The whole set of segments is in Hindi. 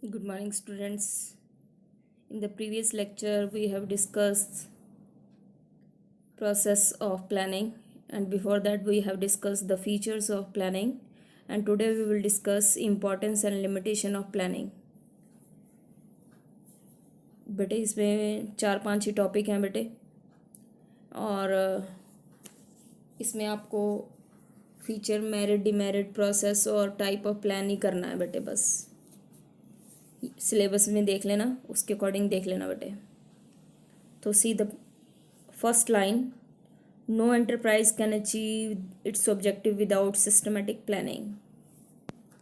Good morning, students. In the previous lecture, we have discussed process of planning, and before that, we have discussed the features of planning. And today, we will discuss importance and limitation of planning. बेटे इसमें 4-5 ही टॉपिक हैं बेटे, और इसमें आपको फीचर, मेरिट, डिमेरिट, प्रोसेस और टाइप ऑफ प्लान ही करना है बेटे। बस सिलेबस में देख लेना, उसके अकॉर्डिंग देख लेना बेटे। तो see the first line, no enterprise can achieve its objective without systematic planning.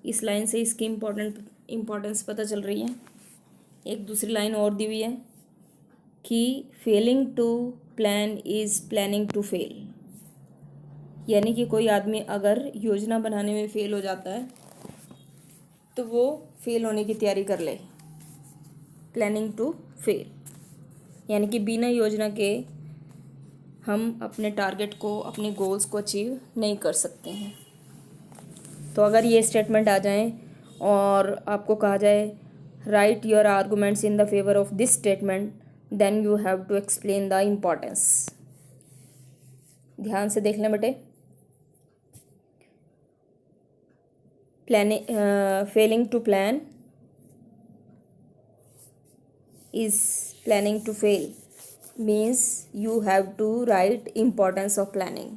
इस लाइन से इसकी इम्पोर्टेंस पता चल रही है। एक दूसरी लाइन और दी हुई है कि failing to plan is planning to fail, यानी कि कोई आदमी अगर योजना बनाने में फेल हो जाता है तो वो फेल होने की तैयारी कर ले। प्लानिंग टू फेल यानी कि बिना योजना के हम अपने टारगेट को, अपने गोल्स को अचीव नहीं कर सकते हैं। तो अगर ये स्टेटमेंट आ जाए और आपको कहा जाए write your arguments in the favour of this statement, then you have to explain the importance. ध्यान से देख लें बेटे। Failing to plan is planning to fail means you have to write importance of planning,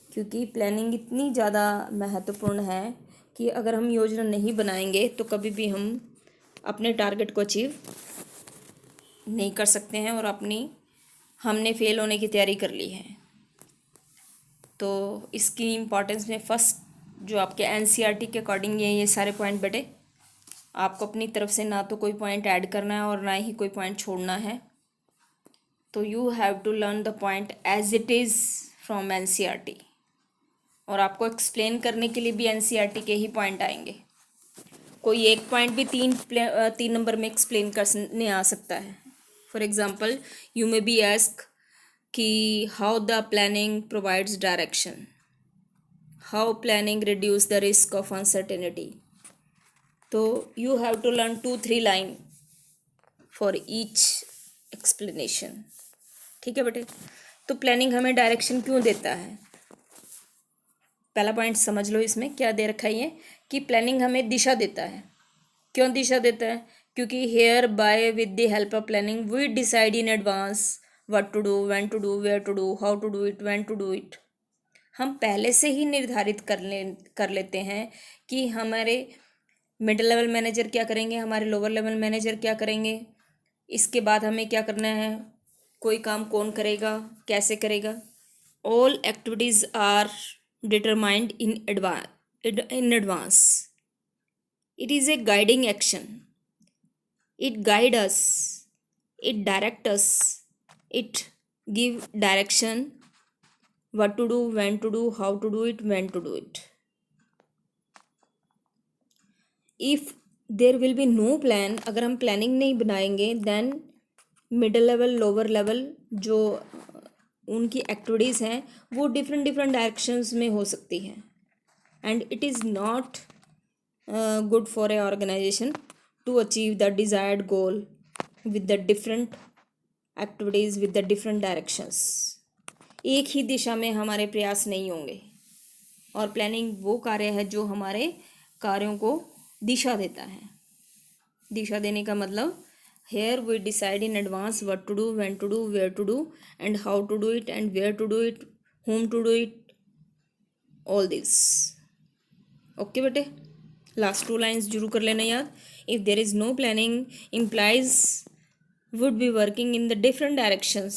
क्योंकि प्लानिंग इतनी ज़्यादा महत्वपूर्ण है कि अगर हम योजना नहीं बनाएंगे तो कभी भी हम अपने टारगेट को अचीव नहीं कर सकते हैं और हमने फेल होने की तैयारी कर ली है। तो इसकी इम्पोर्टेंस में फर्स्ट जो आपके एनसीईआरटी के अकॉर्डिंग ये सारे पॉइंट बेटे, आपको अपनी तरफ से ना तो कोई पॉइंट ऐड करना है और ना ही कोई पॉइंट छोड़ना है। तो you have to learn the point as it is from NCERT, और आपको एक्सप्लेन करने के लिए भी एनसीईआरटी के ही पॉइंट आएंगे। कोई एक पॉइंट भी तीन नंबर में एक्सप्लेन करने आ सकता है। For example, you may be ask कि how the planning provides direction, how planning reduce the risk of uncertainty. तो you have to learn 2-3 line for each explanation. ठीक है बेटे। तो प्लानिंग हमें डायरेक्शन क्यों देता है? पहला पॉइंट समझ लो, इसमें क्या दे रखा है ये कि प्लानिंग हमें दिशा देता है। क्यों दिशा देता है? क्योंकि hereby with the help of planning we decide in advance what to do, when to do, where to do, how to do it, when to do it. हम पहले से ही निर्धारित कर लेते हैं कि हमारे मिडिल लेवल मैनेजर क्या करेंगे, हमारे लोअर लेवल मैनेजर क्या करेंगे, इसके बाद हमें क्या करना है, कोई काम कौन करेगा, कैसे करेगा। All activities are determined in advance. It is a guiding action. It guide us. It direct us. It give direction. What to do, when to do, how to do it, when to do it. If there will be no plan, अगर हम प्लानिंग नहीं बनाएंगे, then middle level, lower level जो उनकी एक्टिविटीज़ हैं वो डिफरेंट डायरेक्शंस में हो सकती हैं, and it is not good for a organization to achieve the desired goal with the different activities, with the different directions. एक ही दिशा में हमारे प्रयास नहीं होंगे, और प्लानिंग वो कार्य है जो हमारे कार्यों को दिशा देता है। दिशा देने का मतलब here we decide in advance what to do, when to do, where to do, and how to do it, and where to do it, whom to do it, all this. Okay बेटे, लास्ट 2 लाइन्स जरूर कर लेना याद। If there is no planning employees would be working in the different directions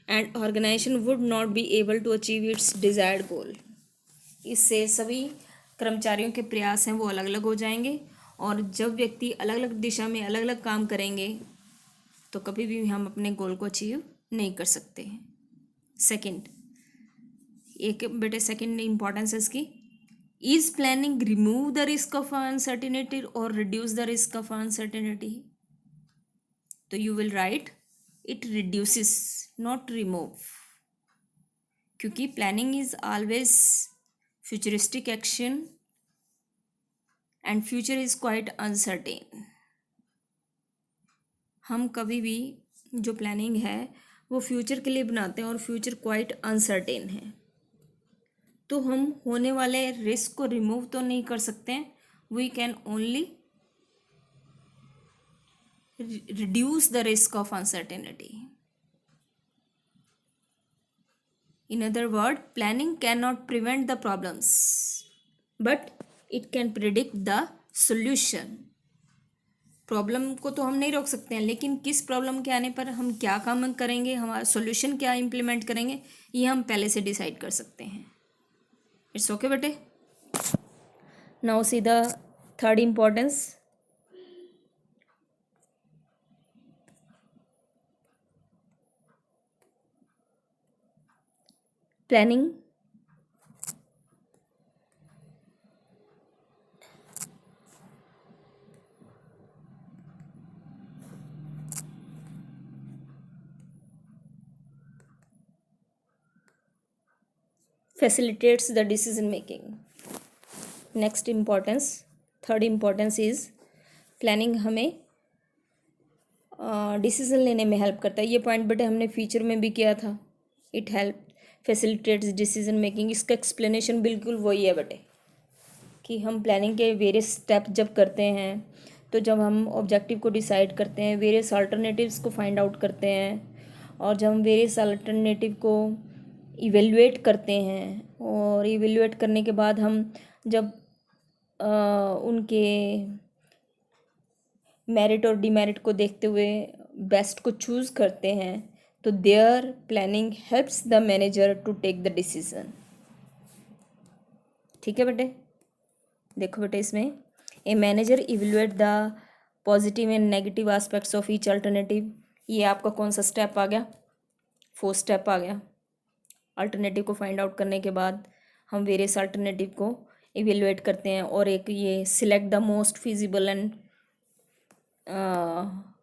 and organisation would not be able to achieve its desired goal. इससे सभी कर्मचारियों के प्रयास हैं वो अलग अलग हो जाएंगे, और जब व्यक्ति अलग अलग दिशा में अलग अलग काम करेंगे तो कभी भी हम अपने गोल को अचीव नहीं कर सकते हैं। सेकंड, एक बेटे सेकंड इम्पॉर्टेंस है इसकी, is planning remove the risk of uncertainty or reduce the risk of uncertainty? तो you will write it reduces, not remove, क्योंकि planning is always futuristic action and future is quite uncertain. हम कभी भी जो प्लानिंग है वो फ्यूचर के लिए बनाते हैं और फ्यूचर क्वाइट अनसर्टेन है, तो हम होने वाले रिस्क को रिमूव तो नहीं कर सकते हैं, we can only reduce the risk of uncertainty. In other words, planning cannot prevent the problems, but it can predict the solution. Problem को तो हम नहीं रोक सकते हैं, लेकिन किस प्रॉब्लम के आने पर हम क्या काम करेंगे, हमारा सॉल्यूशन क्या इम्प्लीमेंट करेंगे, ये हम पहले से डिसाइड कर सकते हैं। इट्स ओके बेटे। Now see the third importance. Planning facilitates the decision making. Next importance, third importance is planning हमें डिसीज़न लेने में हेल्प करता है। ये पॉइंट बेटे हमने फीचर में भी किया था, it help facilitates decision making. इसका एक्सप्लेनेशन बिल्कुल वही है बेटे कि हम प्लानिंग के वेरियस स्टेप जब करते हैं, तो जब हम ऑब्जेक्टिव को डिसाइड करते हैं, वेरियस अल्टरनेटिव्स को फाइंड आउट करते हैं, और जब हम वेरियस अल्टरनेटिव को इवेल्युएट करते हैं, और इवेल्युएट करने के बाद हम जब उनके मेरिट और डिमेरिट को देखते हुए बेस्ट को चूज़ करते हैं, तो there planning helps the manager to take the decision. ठीक है बेटे, देखो बेटे इसमें a manager evaluate the positive and negative aspects of each alternative. ये आपका कौन सा स्टेप आ गया, फोर्थ स्टेप आ गया। अल्टरनेटिव को फाइंड आउट करने के बाद हम वेरियस अल्टरनेटिव को इवेल्युएट करते हैं, और एक ये select the most feasible and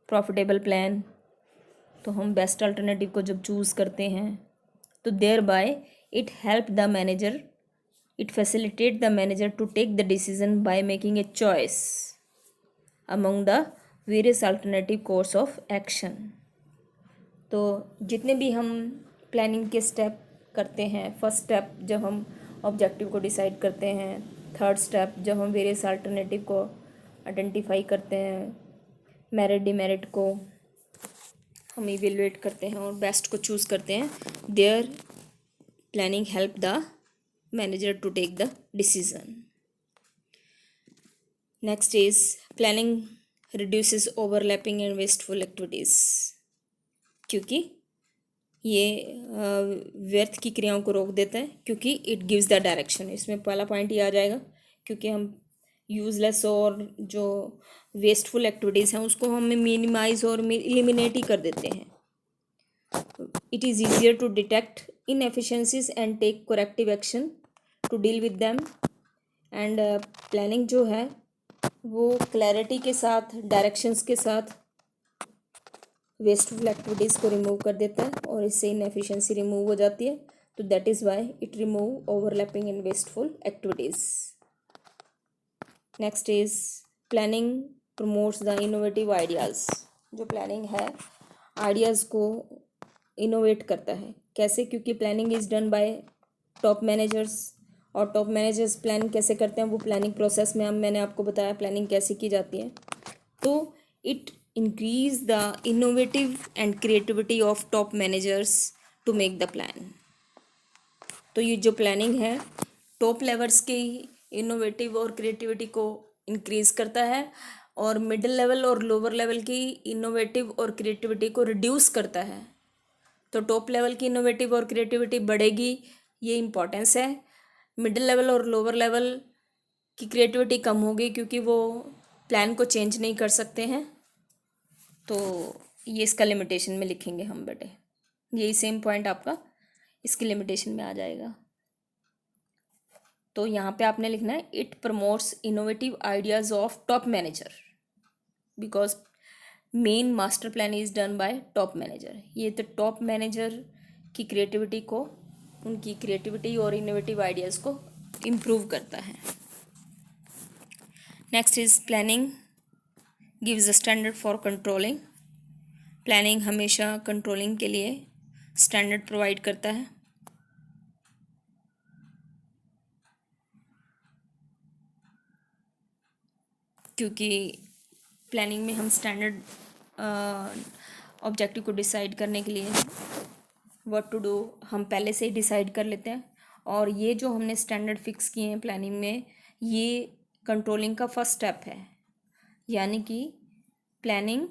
profitable plan. तो हम बेस्ट अल्टरनेटिव को जब चूज़ करते हैं, तो thereby it help the manager, it facilitate the manager to take the decision by making a choice among the various alternative course of action. तो जितने भी हम प्लानिंग के स्टेप करते हैं, फर्स्ट स्टेप जब हम ऑब्जेक्टिव को डिसाइड करते हैं, थर्ड स्टेप जब हम वेरियस अल्टरनेटिव को आइडेंटिफाई करते हैं, मेरिट डिमेरिट को हम इवेल्युएट करते हैं और बेस्ट को चूज़ करते हैं, there planning help the manager to take the decision. Next is planning reduces overlapping and wasteful activities, क्योंकि ये व्यर्थ की क्रियाओं को रोक देता है, क्योंकि इट गिव्स द डायरेक्शन। इसमें पहला पॉइंट ये आ जाएगा, क्योंकि हम यूज़लेस और जो वेस्टफुल एक्टिविटीज़ हैं उसको हम मिनिमाइज और एलिमिनेट ही कर देते हैं। It is easier to detect inefficiencies and take corrective action to deal with them. And planning जो है वो क्लैरिटी के साथ, डायरेक्शंस के साथ वेस्टफुल एक्टिविटीज़ को रिमूव कर देता है, और इससे इनएफिशिएंसी रिमूव हो जाती है। तो that is why it remove overlapping and wasteful activities. Next is planning promotes the innovative ideas. जो प्लानिंग है आइडियाज़ को इनोवेट करता है। कैसे? क्योंकि planning is done by top managers, और टॉप मैनेजर्स प्लान कैसे करते हैं वो प्लानिंग प्रोसेस में मैंने आपको बताया प्लानिंग कैसे की जाती है। तो it increase the innovative and creativity of top managers to make the plan. तो ये जो प्लानिंग है टॉप लेवल्स की इनोवेटिव और क्रिएटिविटी को इंक्रीज करता है, और मिडिल लेवल और लोअर लेवल की इनोवेटिव और क्रिएटिविटी को रिड्यूस करता है। तो टॉप लेवल की इनोवेटिव और क्रिएटिविटी बढ़ेगी, ये इम्पॉर्टेंस है। मिडिल लेवल और लोअर लेवल की क्रिएटिविटी कम होगी, क्योंकि वो प्लान को चेंज नहीं कर सकते हैं। तो ये इसका लिमिटेशन में लिखेंगे हम बेटे, यही सेम पॉइंट आपका इसकी लिमिटेशन में आ जाएगा। तो यहाँ पे आपने लिखना है it promotes innovative ideas of top manager, because main master plan is done by top manager. ये तो टॉप मैनेजर की क्रिएटिविटी को, उनकी क्रिएटिविटी और इनोवेटिव आइडियाज़ को इम्प्रूव करता है। Next is planning gives a standard for controlling. Planning हमेशा कंट्रोलिंग के लिए स्टैंडर्ड प्रोवाइड करता है। क्योंकि प्लानिंग में हम स्टैंडर्ड ऑब्जेक्टिव को डिसाइड करने के लिए व्हाट टू डू हम पहले से ही डिसाइड कर लेते हैं। और ये जो हमने स्टैंडर्ड फिक्स किए हैं प्लानिंग में, ये कंट्रोलिंग का फर्स्ट स्टेप है। यानी कि planning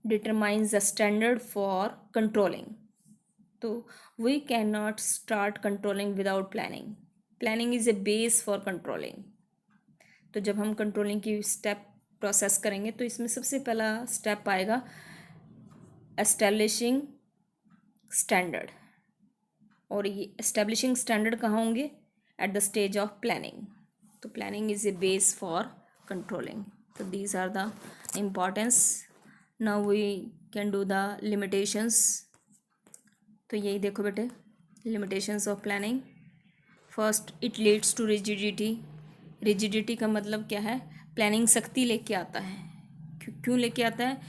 determines the standard for controlling. तो we can not start controlling without planning. Planning is a base for controlling. तो जब हम कंट्रोलिंग की स्टेप प्रोसेस करेंगे तो इसमें सबसे पहला स्टेप आएगा एस्टैब्लिशिंग स्टैंडर्ड। और ये एस्टैब्लिशिंग स्टैंडर्ड कहाँ होंगे? At the stage of planning. तो planning is a base for controlling. तो these are the importance. Now we can do the limitations. तो यही देखो बेटे, limitations of planning. First, it leads to rigidity. Rigidity का मतलब क्या है? प्लानिंग सख्ती लेके आता है। क्यों लेके आता है?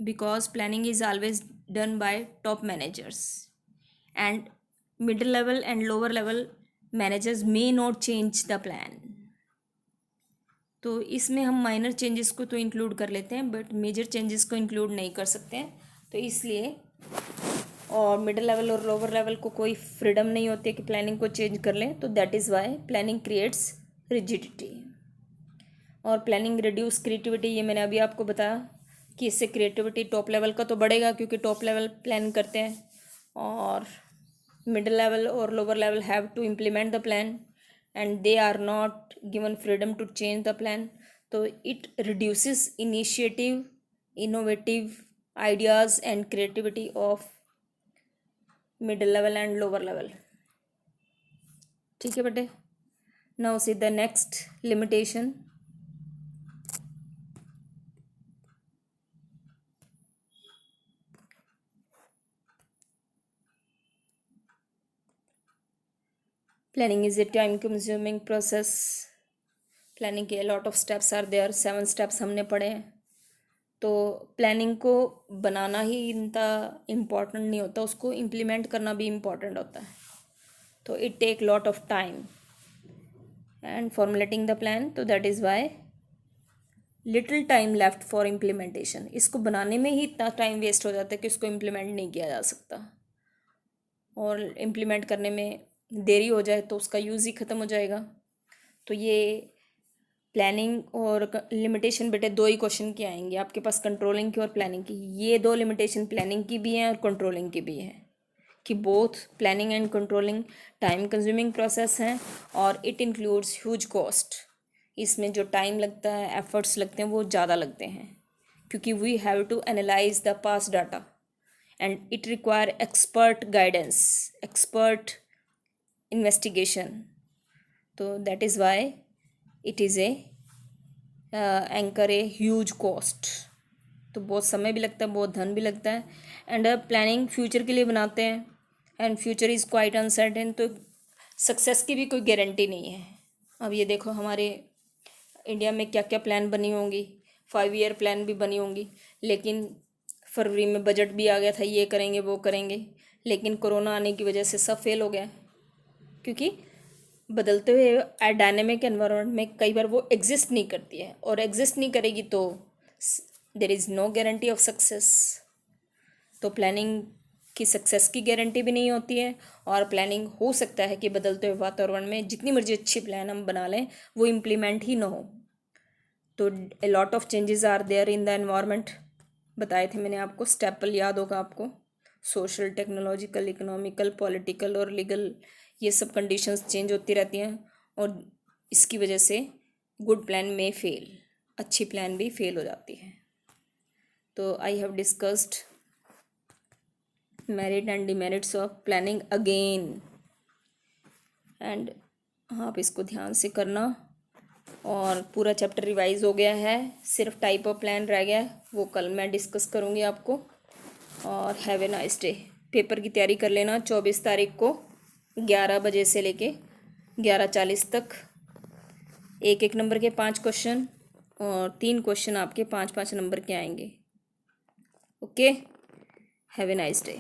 Because planning is always done by top managers and middle level and lower level managers may not change the plan. तो इसमें हम माइनर चेंजेस को तो इंक्लूड कर लेते हैं बट मेजर चेंजेस को इंक्लूड नहीं कर सकते हैं। तो इसलिए, और मिडिल लेवल और लोअर लेवल को कोई फ्रीडम नहीं होती है कि प्लानिंग को चेंज कर लें। तो that is Y planning creates rigidity. और प्लानिंग रिड्यूस क्रिएटिविटी, ये मैंने अभी आपको बताया कि इससे क्रिएटिविटी टॉप लेवल का तो बढ़ेगा क्योंकि टॉप लेवल प्लान करते हैं, और मिडिल लेवल और lower level have to implement the plan and they are not given freedom to change the plan. तो it reduces initiative, innovative ideas and creativity of middle level and lower level. ठीक है बेटे। Now see the next limitation. Planning is a time consuming process. Planning के lot of steps are there, 7 steps हमने पढ़े हैं। तो प्लानिंग को बनाना ही इतना इम्पोर्टेंट नहीं होता, उसको इम्प्लीमेंट करना भी इम्पोर्टेंट होता है। तो it take lot of time and formulating the plan. तो that is why little time left for implementation. इसको बनाने में ही इतना टाइम वेस्ट हो जाता है कि इसको इम्प्लीमेंट नहीं किया जा सकता, और इम्प्लीमेंट करने में देरी हो जाए तो उसका यूज़ ही ख़त्म हो जाएगा। तो ये प्लानिंग और लिमिटेशन बेटे 2 ही क्वेश्चन के आएंगे आपके पास, कंट्रोलिंग की और प्लानिंग की। ये 2 लिमिटेशन प्लानिंग की भी हैं और कंट्रोलिंग की भी हैं कि both planning and controlling time consuming process हैं और इट इंक्लूड्स ह्यूज कॉस्ट। इसमें जो टाइम लगता है, एफर्ट्स लगते हैं, वो ज़्यादा लगते हैं क्योंकि we have to analyze the past data and it require expert guidance, expert investigation. तो that is why it is a incur a huge cost. तो बहुत समय भी लगता है, बहुत धन भी लगता है। एंड प्लानिंग फ्यूचर के लिए बनाते हैं and future is quite uncertain. तो सक्सेस की भी कोई गारंटी नहीं है। अब ये देखो हमारे इंडिया में क्या क्या प्लान बनी होंगी, 5 ईयर प्लान भी बनी होंगी, लेकिन फरवरी में बजट भी आ गया था, ये करेंगे वो करेंगे, लेकिन कोरोना आने की वजह से सब फेल हो गया क्योंकि बदलते हुए डायनेमिक एनवायरनमेंट में कई बार वो एग्जिस्ट नहीं करती है, और एग्जिस्ट नहीं करेगी तो there is no guarantee of success. तो प्लानिंग की सक्सेस की गारंटी भी नहीं होती है, और प्लानिंग हो सकता है कि बदलते हुए वातावरण में जितनी मर्जी अच्छी प्लान हम बना लें वो इम्प्लीमेंट ही ना हो। तो a lot of changes are there in the environment. बताए थे मैंने आपको, स्टेपल याद होगा आपको, सोशल, टेक्नोलॉजिकल, इकोनॉमिकल, पॉलिटिकल और लीगल, ये सब कंडीशंस चेंज होती रहती हैं और इसकी वजह से गुड प्लान में फेल, अच्छी प्लान भी फेल हो जाती है। तो I have discussed merit and demerits of planning again, and आप इसको ध्यान से करना। और पूरा चैप्टर रिवाइज हो गया है, सिर्फ टाइप ऑफ प्लान रह गया है, वो कल मैं डिस्कस करूँगी आपको। और have a nice day. Paper की तैयारी कर लेना 24 तारीख को 11 बजे से लेके 11:40 तक एक एक नंबर के 5 क्वेश्चन और 3 क्वेश्चन आपके 5-5 नंबर के आएंगे। Okay, have a nice day.